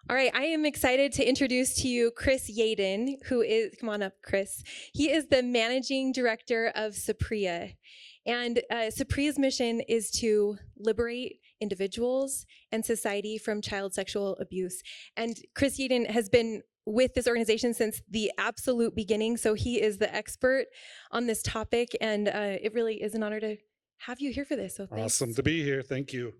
All right, I am excited to introduce to you Chris Yadon, who is, come on up, Chris. He is the managing director of Sapria. And Sapria's mission is to liberate individuals and society from child sexual abuse. And Chris Yadon has been with this organization since the absolute beginning, so he is the expert on this topic, and it really is an honor to have you here for this. So thanks. Awesome to be here. Thank you.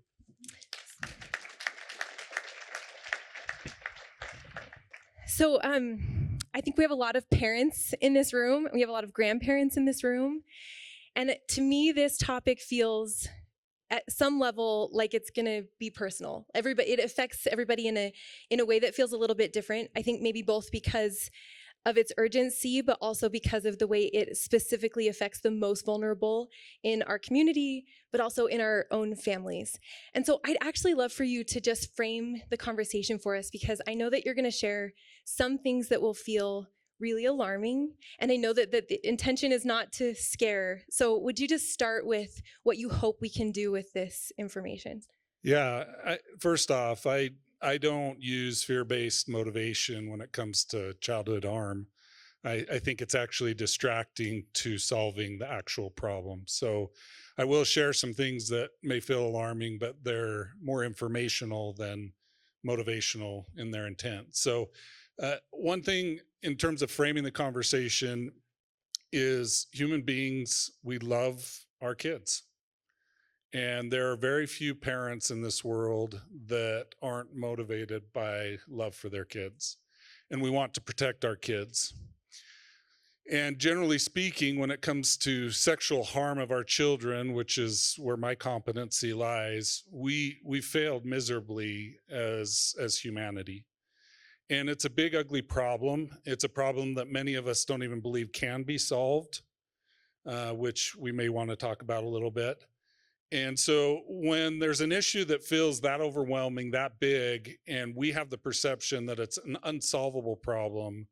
So I think we have a lot of parents in this room. We have a lot of grandparents in this room. And to me, this topic feels at some level like it's going to be personal. It affects everybody in a way that feels a little bit different. I think maybe both because of its urgency, but also because of the way it specifically affects the most vulnerable in our community, but also in our own families. And so I'd actually love for you to just frame the conversation for us, because I know that you're going to share some things that will feel really alarming, and I know that the intention is not to scare. So would you just start with what you hope we can do with this information? Yeah, first off, I don't use fear-based motivation when it comes to childhood harm. I think it's actually distracting to solving the actual problem. So I will share some things that may feel alarming, but they're more informational than motivational in their intent. So one thing in terms of framing the conversation is human beings, we love our kids. And there are very few parents in this world that aren't motivated by love for their kids. And we want to protect our kids. And generally speaking, when it comes to sexual harm of our children, which is where my competency lies, we failed miserably as humanity. And it's a big, ugly problem. It's a problem that many of us don't even believe can be solved, which we may want to talk about a little bit. And so when there's an issue that feels that overwhelming, that big, and we have the perception that it's an unsolvable problem,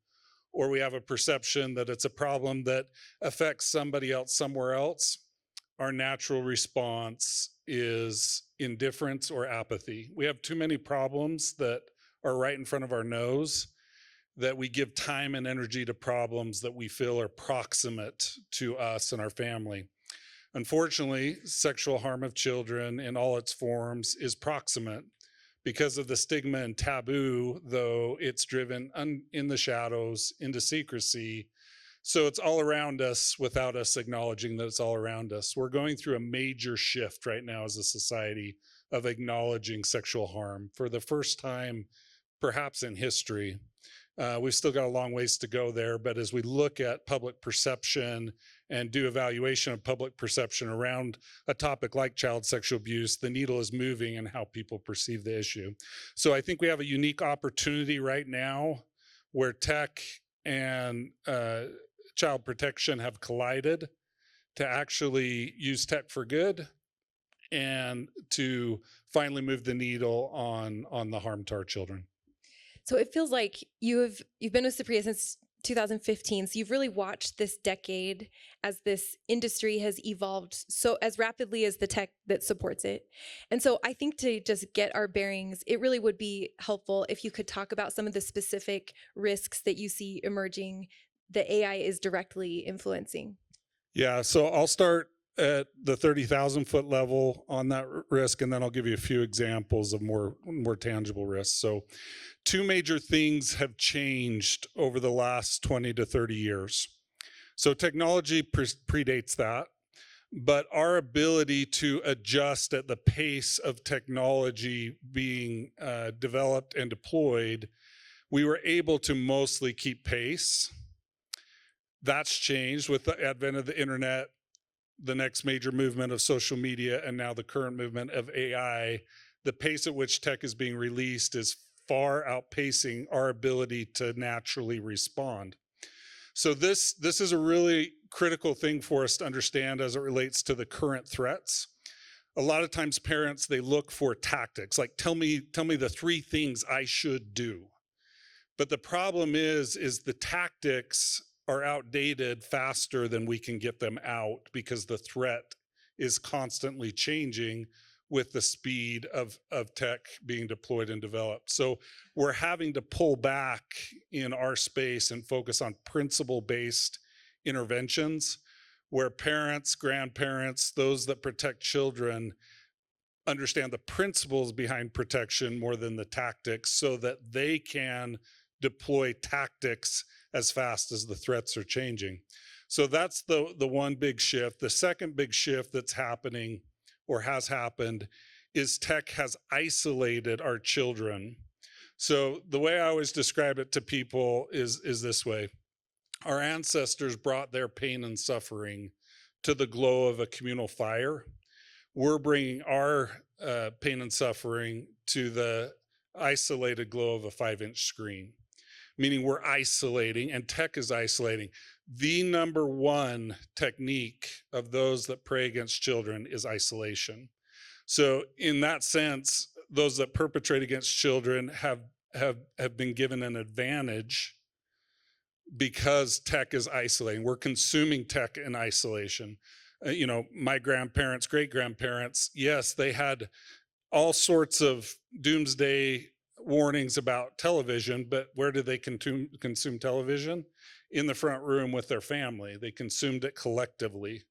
or we have a perception that it's a problem that affects somebody else somewhere else, our natural response is indifference or apathy. We have too many problems that are right in front of our nose that we give time and energy to problems that we feel are proximate to us and our family. Unfortunately, sexual harm of children in all its forms is proximate. Because of the stigma and taboo, though, it's driven in the shadows, into secrecy. So it's all around us without us acknowledging that it's all around us. We're going through a major shift right now as a society of acknowledging sexual harm for the first time, perhaps in history. We've still got a long ways to go there, but as we look at public perception and do evaluation of public perception around a topic like child sexual abuse, the needle is moving in how people perceive the issue. So I think we have a unique opportunity right now where tech and child protection have collided to actually use tech for good and to finally move the needle on the harm to our children. So it feels like you've been with Sapria since 2015. So you've really watched this decade as this industry has evolved so as rapidly as the tech that supports it. And so I think to just get our bearings, it really would be helpful if you could talk about some of the specific risks that you see emerging that AI is directly influencing. Yeah, so I'll start at the 30,000 foot level on that risk, and then I'll give you a few examples of more tangible risks. So two major things have changed over the last 20 to 30 years. So technology predates that, but our ability to adjust at the pace of technology being developed and deployed, we were able to mostly keep pace. That's changed with the advent of the internet, the next major movement of social media, and now the current movement of AI. The pace at which tech is being released is far outpacing our ability to naturally respond. So this is a really critical thing for us to understand as it relates to the current threats. A lot of times parents, they look for tactics, like tell me the three things I should do. But the problem is the tactics are outdated faster than we can get them out because the threat is constantly changing with the speed of tech being deployed and developed. So we're having to pull back in our space and focus on principle-based interventions where parents, grandparents, those that protect children understand the principles behind protection more than the tactics so that they can deploy tactics as fast as the threats are changing. So that's the one big shift. The second big shift that's happening or has happened is tech has isolated our children. So the way I always describe it to people is this way. Our ancestors brought their pain and suffering to the glow of a communal fire. We're bringing our pain and suffering to the isolated glow of a 5-inch screen, meaning we're isolating, and tech is isolating. The number one technique of those that prey against children is isolation. So in that sense, those that perpetrate against children have been given an advantage because tech is isolating. We're consuming tech in isolation. My grandparents, great grandparents, yes, they had all sorts of doomsday warnings about television, but where did they consume television? In the front room with their family. They consumed it collectively.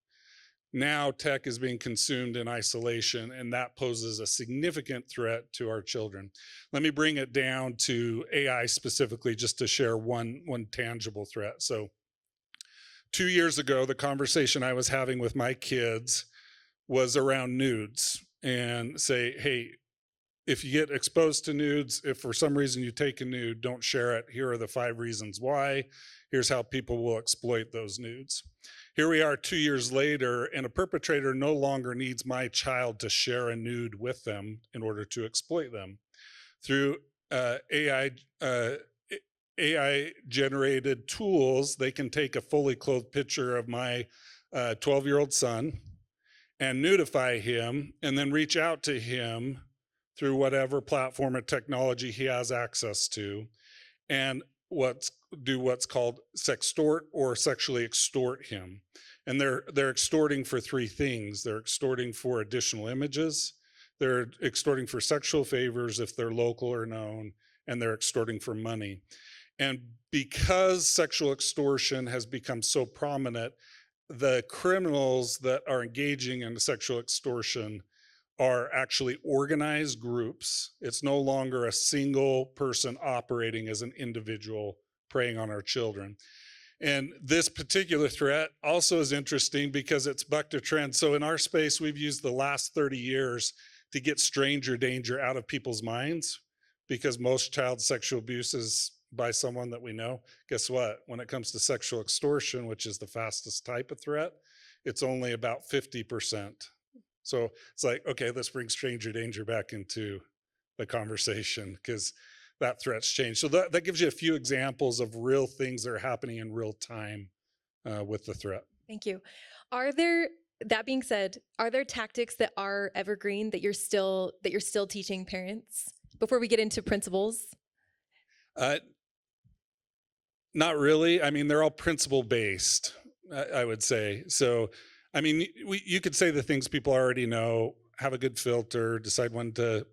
Now tech is being consumed in isolation, and that poses a significant threat to our children. Let me bring it down to AI specifically, just to share one tangible threat. So 2 years ago, the conversation I was having with my kids was around nudes, and say, hey, if you get exposed to nudes, if for some reason you take a nude, don't share it. Here are the 5 reasons why. Here's how people will exploit those nudes. Here we are 2 years later, and a perpetrator no longer needs my child to share a nude with them in order to exploit them. Through AI generated tools, they can take a fully clothed picture of my 12-year-old son and nudify him, and then reach out to him through whatever platform or technology he has access to, and what's called sextort or sexually extort him. And they're extorting for 3 things. They're extorting for additional images, they're extorting for sexual favors if they're local or known, and they're extorting for money. And because sexual extortion has become so prominent, the criminals that are engaging in sexual extortion are actually organized groups. It's no longer a single person operating as an individual preying on our children. And this particular threat also is interesting because it's bucked a trend. So in our space, we've used the last 30 years to get stranger danger out of people's minds, because most child sexual abuse is by someone that we know. Guess what? When it comes to sexual extortion, which is the fastest type of threat, it's only about 50%. So it's like, okay, let's bring stranger danger back into the conversation because that threat's changed. So that gives you a few examples of real things that are happening in real time with the threat. Thank you. That being said, are there tactics that are evergreen that you're still teaching parents before we get into principles? Not really. I mean, they're all principle based, I would say. So, I mean, you could say the things people already know: have a good filter, decide when to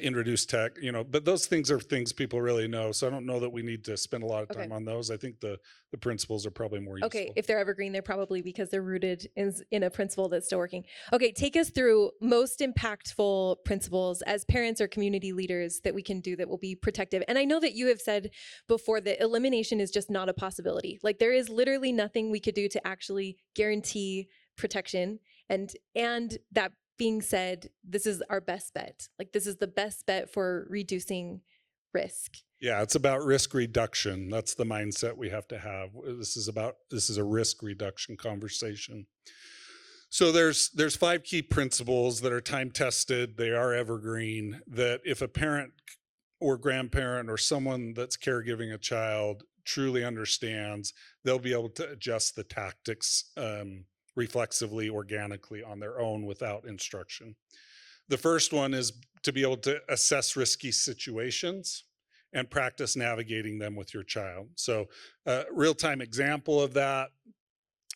introduce tech, but those things are things people really know. So I don't know that we need to spend a lot of time on those. I think the principles are probably more useful. Okay, if they're evergreen, they're probably because they're rooted in a principle that's still working. Okay, take us through most impactful principles as parents or community leaders that we can do that will be protective. And I know that you have said before that elimination is just not a possibility. Like there is literally nothing we could do to actually guarantee protection. And that being said, this is our best bet. Like this is the best bet for reducing risk. Yeah, it's about risk reduction. That's the mindset we have to have. This is a risk reduction conversation. So there's 5 key principles that are time tested. They are evergreen, that if a parent or grandparent or someone that's caregiving a child truly understands, they'll be able to adjust the tactics reflexively, organically on their own without instruction. The first one is to be able to assess risky situations and practice navigating them with your child. So real-time example of that.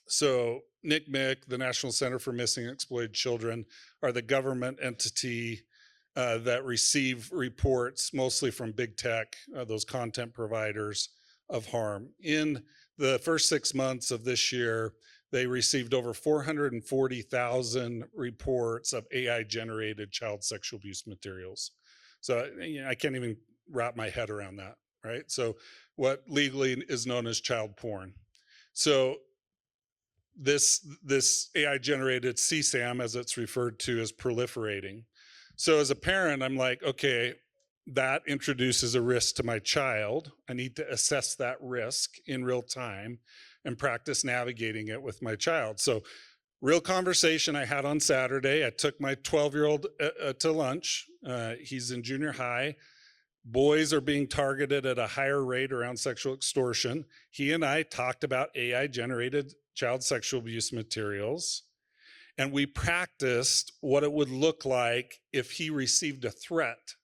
So NCMEC, the National Center for Missing and Exploited Children, are the government entity that receive reports mostly from big tech, those content providers, of harm. In the first 6 months of this year, they received over 440,000 reports of AI generated child sexual abuse materials. So I can't even wrap my head around that, right? So, what legally is known as child porn. So, this AI generated CSAM, as it's referred to, is proliferating. So as a parent, I'm like, okay, that introduces a risk to my child. I need to assess that risk in real time and practice navigating it with my child. So real conversation I had on Saturday. I took my 12-year-old to lunch. He's in junior high. Boys are being targeted at a higher rate around sexual extortion. He and I talked about AI generated child sexual abuse materials, and we practiced what it would look like if he received a threat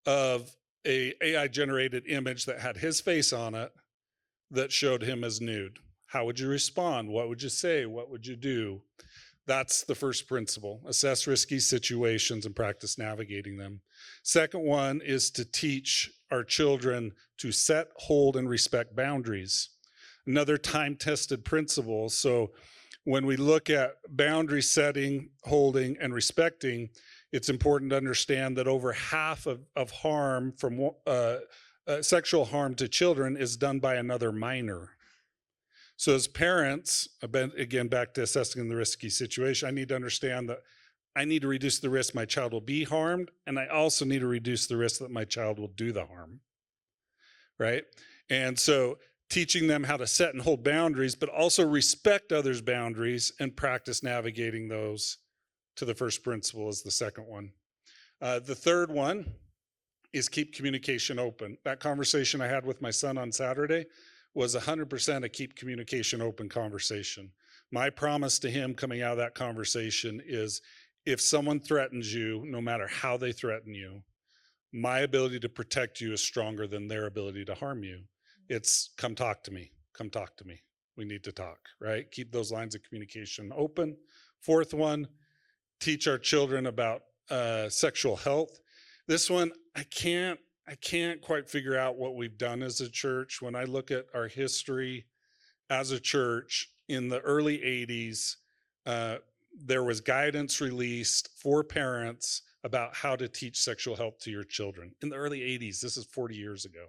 of a AI generated image that had his face on it that showed him as nude. How would you respond? What would you say? What would you do? That's the first principle. Assess risky situations and practice navigating them. Second one is to teach our children to set, hold, and respect boundaries. Another time-tested principle. So when we look at boundary setting, holding, and respecting, it's important to understand that over half of harm from sexual harm to children is done by another minor. So as parents, again, back to assessing the risky situation, I need to understand that I need to reduce the risk my child will be harmed, and I also need to reduce the risk that my child will do the harm, right? And so teaching them how to set and hold boundaries, but also respect others' boundaries and practice navigating those to the first principle is the second one. The third one is keep communication open. That conversation I had with my son on Saturday was 100% a keep communication open conversation. My promise to him coming out of that conversation is if someone threatens you, no matter how they threaten you, my ability to protect you is stronger than their ability to harm you. It's come talk to me, come talk to me. We need to talk, right? Keep those lines of communication open. Fourth one, teach our children about sexual health. This one, I can't quite figure out what we've done as a church. When I look at our history as a church in the early 80s, there was guidance released for parents about how to teach sexual health to your children. In the early 80s, this is 40 years ago.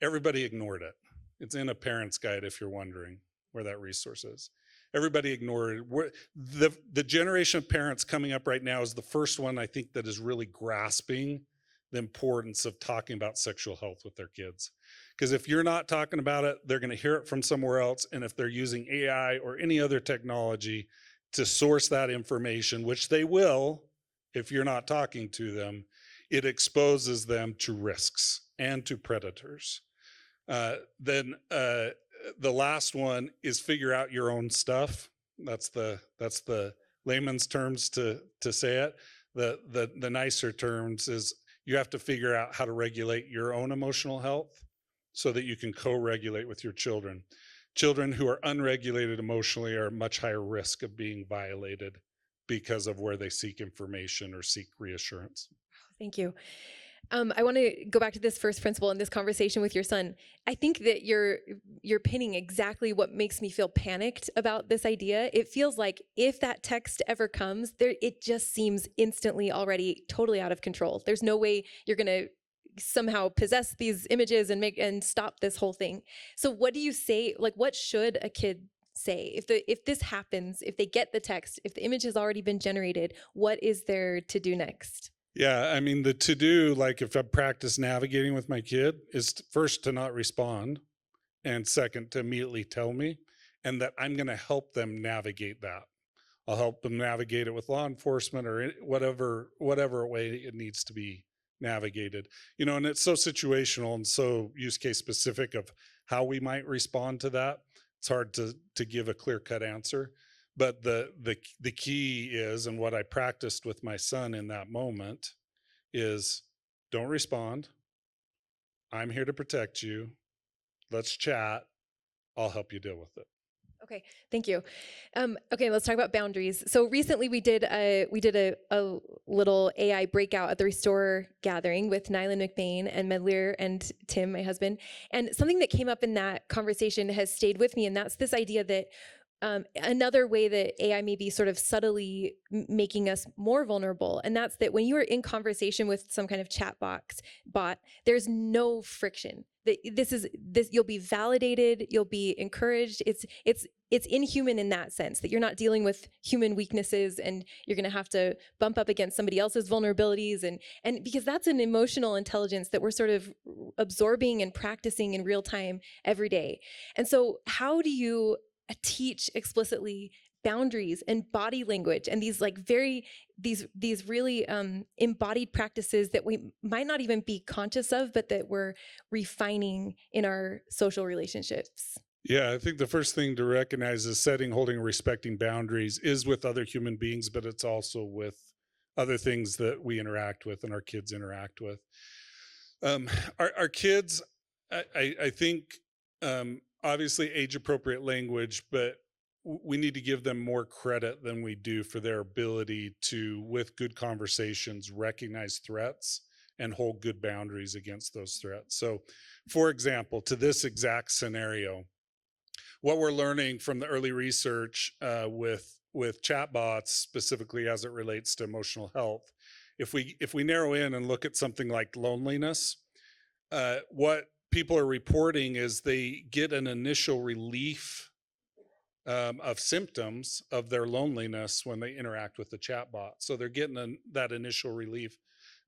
Everybody ignored it. It's in a parent's guide if you're wondering where that resource is. Everybody ignored it. The generation of parents coming up right now is the first one I think that is really grasping the importance of talking about sexual health with their kids. Because if you're not talking about it, they're going to hear it from somewhere else. And if they're using AI or any other technology to source that information, which they will if you're not talking to them, it exposes them to risks and to predators. Then the last one is figure out your own stuff. That's the layman's terms to say it. The nicer terms is you have to figure out how to regulate your own emotional health so that you can co-regulate with your children. Children who are unregulated emotionally are at much higher risk of being violated because of where they seek information or seek reassurance. Thank you. I want to go back to this first principle in this conversation with your son. I think that you're pinning exactly what makes me feel panicked about this idea. It feels like if that text ever comes, it just seems instantly already totally out of control. There's no way you're going to somehow possess these images and stop this whole thing. So what do you say? Like, what should a kid say if this happens? If they get the text, if the image has already been generated, what is there to do next? Yeah, I mean, the to-do, like if I practice navigating with my kid, is first to not respond, and second to immediately tell me, and that I'm going to help them navigate that. I'll help them navigate it with law enforcement or whatever way it needs to be navigated. And it's so situational and so use case specific of how we might respond to that. It's hard to give a clear-cut answer. But the key is, and what I practiced with my son in that moment is, don't respond. I'm here to protect you. Let's chat. I'll help you deal with it. Okay, thank you. Okay, let's talk about boundaries. So recently we did a little AI breakout at the Restore gathering with Nylan McBain and Medlir and Tim, my husband. And something that came up in that conversation has stayed with me, and that's this idea that another way that AI may be sort of subtly making us more vulnerable, and that's that when you are in conversation with some kind of chat bot, there's no friction. This you'll be validated, you'll be encouraged. It's inhuman in that sense that you're not dealing with human weaknesses and you're going to have to bump up against somebody else's vulnerabilities, and because that's an emotional intelligence that we're sort of absorbing and practicing in real time every day. And so how do you teach explicitly boundaries and body language and these like very these really embodied practices that we might not even be conscious of, but that we're refining in our social relationships? Yeah, I think the first thing to recognize is setting, holding, and respecting boundaries is with other human beings, but it's also with other things that we interact with and our kids interact with. Our kids, I think, obviously age appropriate language, but we need to give them more credit than we do for their ability to, with good conversations, recognize threats and hold good boundaries against those threats. So, for example, to this exact scenario, what we're learning from the early research with chatbots, specifically as it relates to emotional health, if we narrow in and look at something like loneliness, what people are reporting is they get an initial relief of symptoms of their loneliness when they interact with the chatbot. So they're getting that initial relief,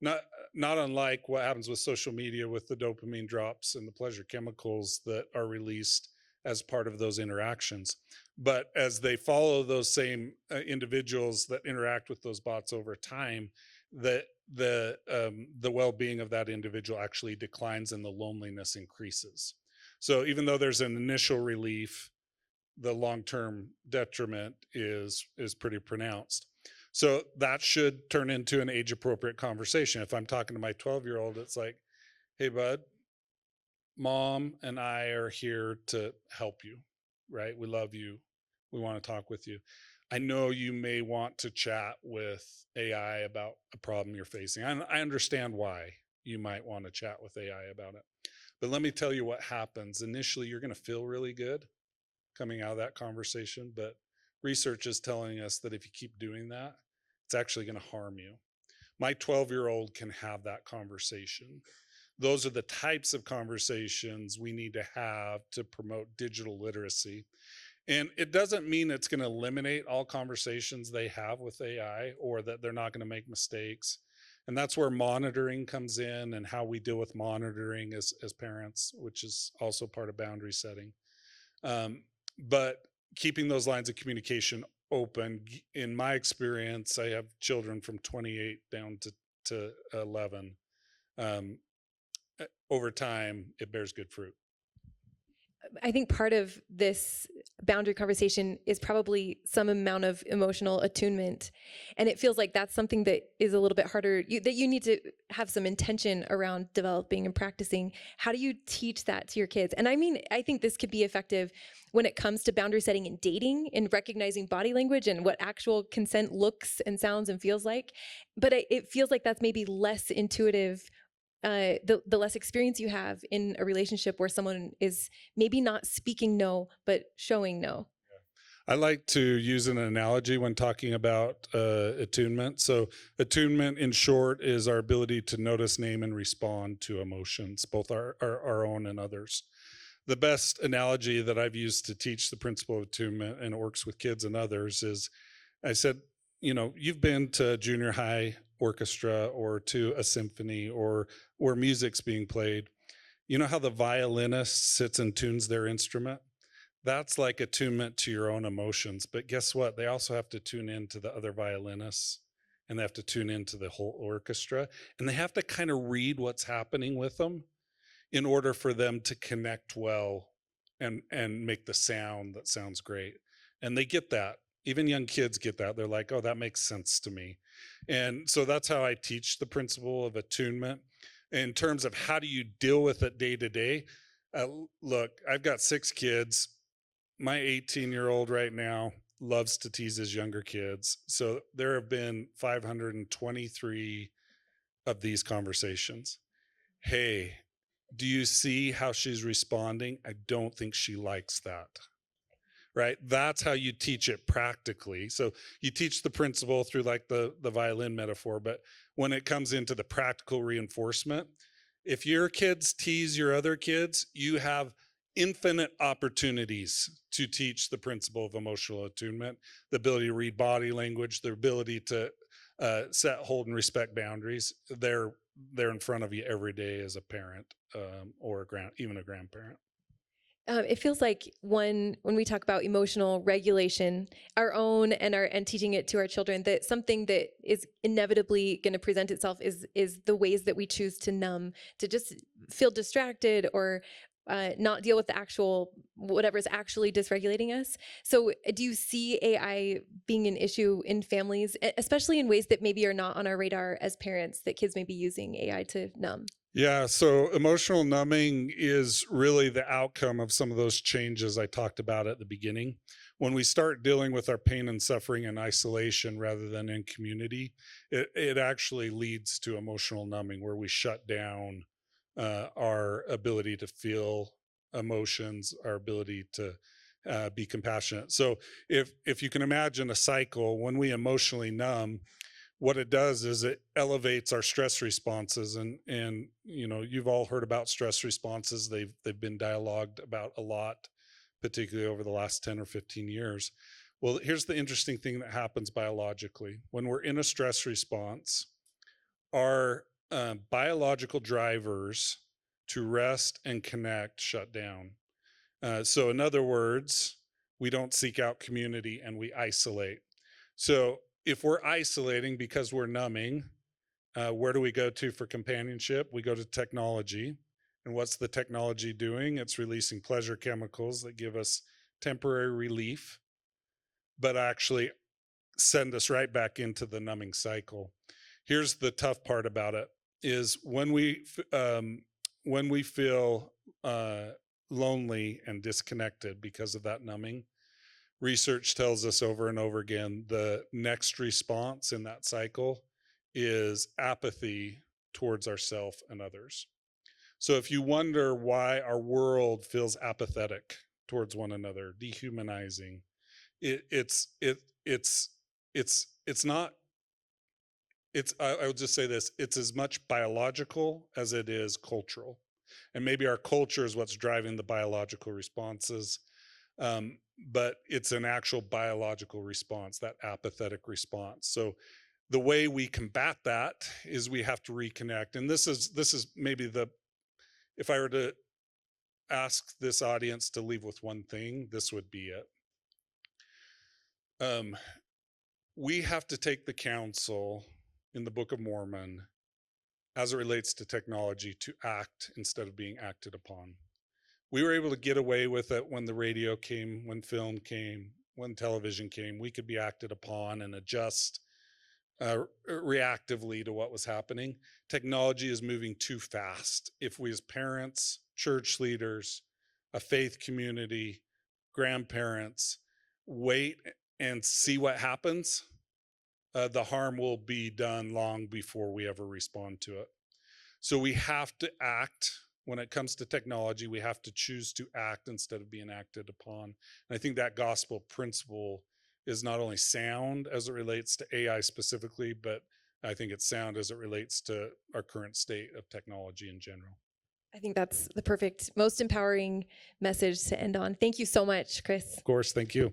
not not unlike what happens with social media with the dopamine drops and the pleasure chemicals that are released as part of those interactions. But as they follow those same individuals that interact with those bots over time, the well-being of that individual actually declines and the loneliness increases. So even though there's an initial relief, the long-term detriment is pretty pronounced. So that should turn into an age appropriate conversation. If I'm talking to my 12-year-old, it's like, hey bud, mom and I are here to help you, right? We love you. We want to talk with you. I know you may want to chat with AI about a problem you're facing. I understand why you might want to chat with AI about it. But let me tell you what happens. Initially, you're going to feel really good coming out of that conversation. But research is telling us that if you keep doing that, it's actually going to harm you. My 12-year-old can have that conversation. Those are the types of conversations we need to have to promote digital literacy. And it doesn't mean it's going to eliminate all conversations they have with AI or that they're not going to make mistakes. And that's where monitoring comes in and how we deal with monitoring as parents, which is also part of boundary setting. Um, but keeping those lines of communication open, in my experience, I have children from 28 down to 11. Um, Over time, it bears good fruit. I think part of this boundary conversation is probably some amount of emotional attunement. And it feels like that's something that is a little bit harder, that you need to have some intention around developing and practicing. How do you teach that to your kids? And I mean, I think this could be effective when it comes to boundary setting in dating and recognizing body language and what actual consent looks and sounds and feels like. But it feels like that's maybe less intuitive, the less experience you have in a relationship where someone is maybe not speaking no, but showing no. I like to use an analogy when talking about attunement. So, attunement, in short, is our ability to notice, name, and respond to emotions, both our own and others. The best analogy that I've used to teach the principle of attunement, and it works with kids and others, is I said, you've been to junior high orchestra or to a symphony or where music's being played. You know how the violinist sits and tunes their instrument? That's like attunement to your own emotions. But guess what? They also have to tune in to the other violinists and they have to tune into the whole orchestra and they have to kind of read what's happening with them in order for them to connect well and make the sound that sounds great. And they get that. Even young kids get that. They're like, oh, that makes sense to me. And so that's how I teach the principle of attunement in terms of how do you deal with it day to day. Look, I've got 6 kids. my 18-year-old right now loves to tease his younger kids. So there have been 523 of these conversations. Hey, do you see how she's responding? I don't think she likes that. Right? That's how you teach it practically. So you teach the principle through like the violin metaphor, but when it comes into the practical reinforcement, if your kids tease your other kids, you have infinite opportunities to teach the principle of emotional attunement, the ability to read body language, the ability to set, hold, and respect boundaries. They're in front of you every day as a parent, or even a grandparent. It feels like when we talk about emotional regulation, our own and teaching it to our children, that something that is inevitably going to present itself is the ways that we choose to numb, to just feel distracted or not deal with the actual whatever is actually dysregulating us. So, do you see AI being an issue in families, especially in ways that maybe are not on our radar as parents, that kids may be using AI to numb? Yeah, so emotional numbing is really the outcome of some of those changes I talked about at the beginning. When we start dealing with our pain and suffering in isolation rather than in community, it actually leads to emotional numbing where we shut down our ability to feel emotions, our ability to be compassionate. So if you can imagine a cycle, when we emotionally numb, what it does is it elevates our stress responses, and you've all heard about stress responses. They've been dialogued about a lot, particularly over the last 10 or 15 years. Well, here's the interesting thing that happens biologically. When we're in a stress response, our biological drivers to rest and connect shut down. So in other words, we don't seek out community and we isolate. So if we're isolating because we're numbing, where do we go to for companionship? We go to technology. And what's the technology doing? It's releasing pleasure chemicals that give us temporary relief, but actually send us right back into the numbing cycle. Here's the tough part about it: is when we feel lonely and disconnected because of that numbing, research tells us over and over again the next response in that cycle is apathy towards ourself and others. So if you wonder why our world feels apathetic towards one another, dehumanizing, it's not. I would just say this: it's as much biological as it is cultural, and maybe our culture is what's driving the biological responses. But it's an actual biological response, that apathetic response. So the way we combat that is we have to reconnect. And this is maybe if I were to ask this audience to leave with one thing, this would be it. We have to take the counsel in the Book of Mormon as it relates to technology to act instead of being acted upon. We were able to get away with it when the radio came, when film came, when television came. We could be acted upon and adjust reactively to what was happening. Technology is moving too fast. If we as parents, church leaders, a faith community, grandparents wait and see what happens, the harm will be done long before we ever respond to it. So we have to act. When it comes to technology, we have to choose to act instead of being acted upon. And I think that gospel principle is not only sound as it relates to AI specifically, but I think it's sound as it relates to our current state of technology in general. I think that's the perfect, most empowering message to end on. Thank you so much, Chris. Of course, thank you.